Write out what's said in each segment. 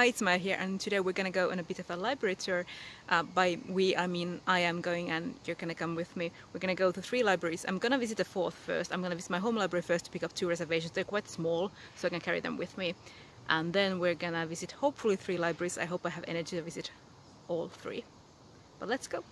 Hi, it's Maija here, and today we're gonna go on a bit of a library tour. By we, I mean I am going, and you're gonna come with me. We're gonna go to 3 libraries. I'm gonna visit the 4th first. I'm gonna visit my home library first to pick up 2 reservations. They're quite small, so I can carry them with me. And then we're gonna visit hopefully 3 libraries. I hope I have energy to visit all 3. But let's go.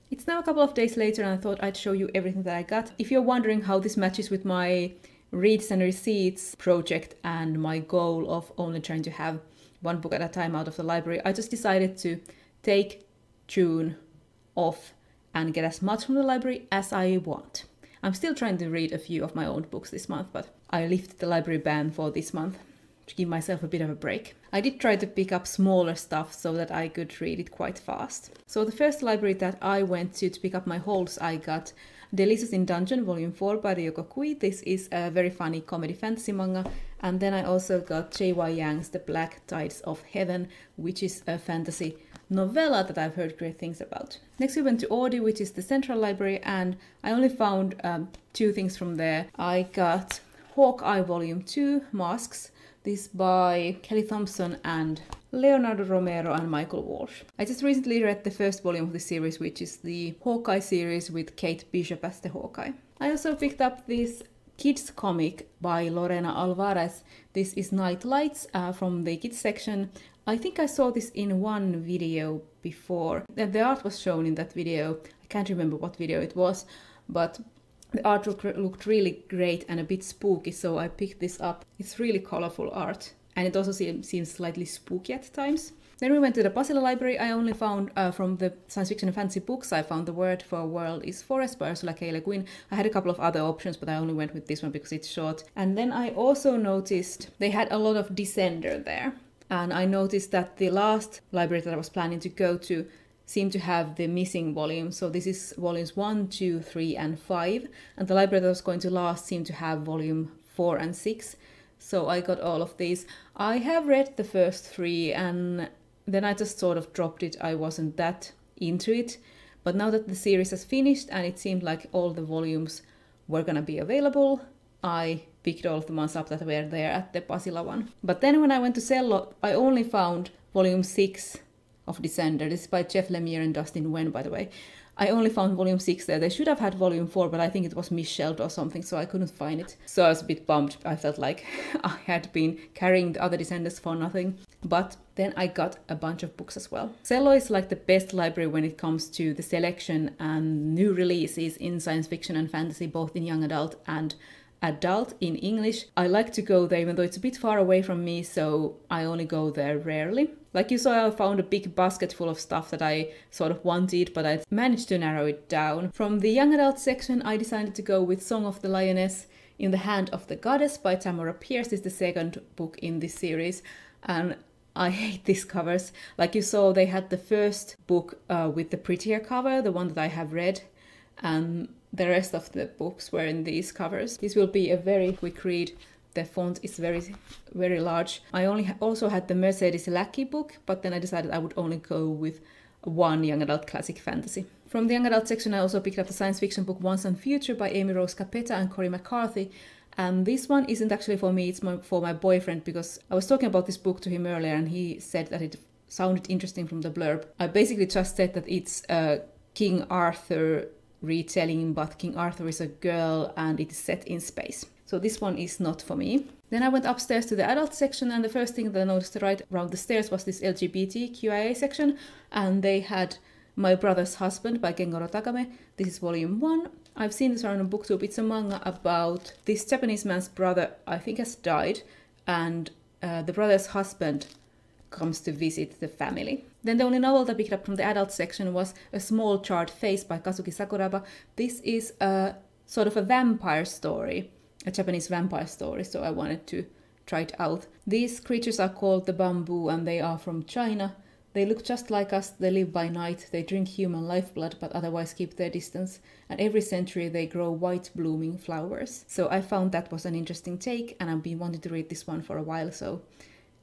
It's now a couple of days later and I thought I'd show you everything that I got. If you're wondering how this matches with my Reads and Receipts project and my goal of only trying to have one book at a time out of the library, I just decided to take June off and get as much from the library as I want. I'm still trying to read a few of my own books this month, but I lifted the library ban for this month to give myself a bit of a break. I did try to pick up smaller stuff so that I could read it quite fast. So the first library that I went to pick up my holds, I got Delicious in Dungeon Volume 4 by Ryoko Kui. This is a very funny comedy fantasy manga. And then I also got J.Y. Yang's The Black Tides of Heaven, which is a fantasy novella that I've heard great things about. Next we went to Oodi, which is the central library, and I only found 2 things from there. I got Hawkeye Volume 2, Masks. This by Kelly Thompson and Leonardo Romero and Michael Walsh. I just recently read the first volume of the series, which is the Hawkeye series with Kate Bishop as the Hawkeye. I also picked up this kids comic by Lorena Alvarez. This is Night Lights from the kids section. I think I saw this in one video before. The art was shown in that video. I can't remember what video it was, but the art looked really great and a bit spooky, so I picked this up. It's really colorful art, and it also seems slightly spooky at times. Then we went to the Pasila Library. I only found from the science fiction and fantasy books, I found The Word for a World is Forest by Ursula K. Le Guin. I had a couple of other options, but I only went with this one because it's short. And then I also noticed they had a lot of Descender there. And I noticed that the last library that I was planning to go to seem to have the missing volumes. So this is volumes 1, 2, 3, and 5. And the library that I was going to last seemed to have volume 4 and 6. So I got all of these. I have read the first 3 and then I just sort of dropped it. I wasn't that into it. But now that the series has finished and it seemed like all the volumes were gonna be available, I picked all of the ones up that were there at the Pasila one. But then when I went to Sello, I only found volume 6 of Descender. This is by Jeff Lemire and Dustin Wen, by the way. I only found volume 6 there. They should have had volume 4, but I think it was misshelled or something, so I couldn't find it. So I was a bit bummed. I felt like I had been carrying the other Descenders for nothing. But then I got a bunch of books as well. Sello is like the best library when it comes to the selection and new releases in science fiction and fantasy, both in young adult and adult in English. I like to go there even though it's a bit far away from me, so I only go there rarely. Like you saw, I found a big basket full of stuff that I sort of wanted, but I managed to narrow it down. From the young adult section, I decided to go with Song of the Lioness in the Hand of the Goddess by Tamora Pierce. This is the second book in this series, and I hate these covers. Like you saw, they had the first book with the prettier cover, the one that I have read, and the rest of the books were in these covers. This will be a very quick read. The font is very, very large. I also had the Mercedes Lackey book, but then I decided I would only go with one young adult classic fantasy. From the young adult section, I also picked up the science fiction book Once and Future by Amy Rose Capetta and Corey McCarthy. And this one isn't actually for me, it's for my boyfriend, because I was talking about this book to him earlier and he said that it sounded interesting from the blurb. I basically just said that it's a King Arthur retelling, but King Arthur is a girl and it is set in space. So this one is not for me. Then I went upstairs to the adult section, and the first thing that I noticed right around the stairs was this LGBTQIA section, and they had My Brother's Husband by Gengoro Takame. This is volume 1. I've seen this around on BookTube. It's a manga about this Japanese man's brother, I think has died, and the brother's husband comes to visit the family. Then the only novel that I picked up from the adult section was A Small Charred Face by Kazuki Sakuraba. This is a sort of a vampire story, a Japanese vampire story, so I wanted to try it out. These creatures are called the bamboo and they are from China. They look just like us, they live by night, they drink human lifeblood but otherwise keep their distance, and every century they grow white blooming flowers. So I found that was an interesting take, and I've been wanting to read this one for a while,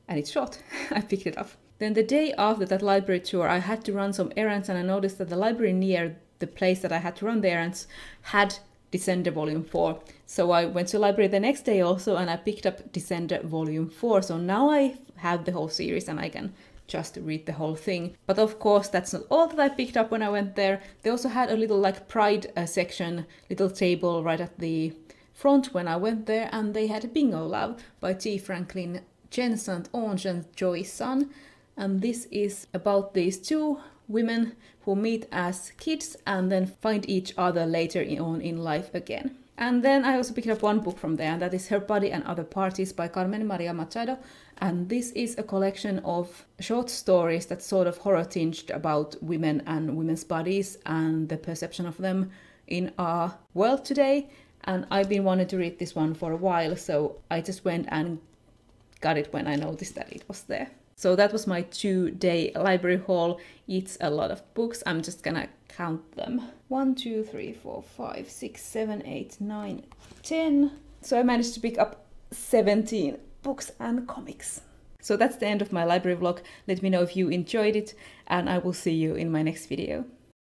and it's short. I picked it up. Then the day after that library tour, I had to run some errands, and I noticed that the library near the place that I had to run the errands had Descender Volume 4. So I went to the library the next day also, and I picked up Descender Volume 4. So now I have the whole series and I can just read the whole thing. But of course, that's not all that I picked up when I went there. They also had a little like Pride section, little table right at the front when I went there, and they had Bingo Love by T. Franklin Jen St. Onge and Joy Sun. And this is about these two women who meet as kids and then find each other later on in life again. And then I also picked up one book from there, and that is Her Body and Other Parties by Carmen Maria Machado. And this is a collection of short stories that's sort of horror-tinged about women and women's bodies and the perception of them in our world today. And I've been wanting to read this one for a while, so I just went and got it when I noticed that it was there. So that was my 2-day library haul. It's a lot of books. I'm just gonna count them. 1, 2, 3, 4, 5, 6, 7, 8, 9, 10. So I managed to pick up 17 books and comics. So that's the end of my library vlog. Let me know if you enjoyed it, and I will see you in my next video.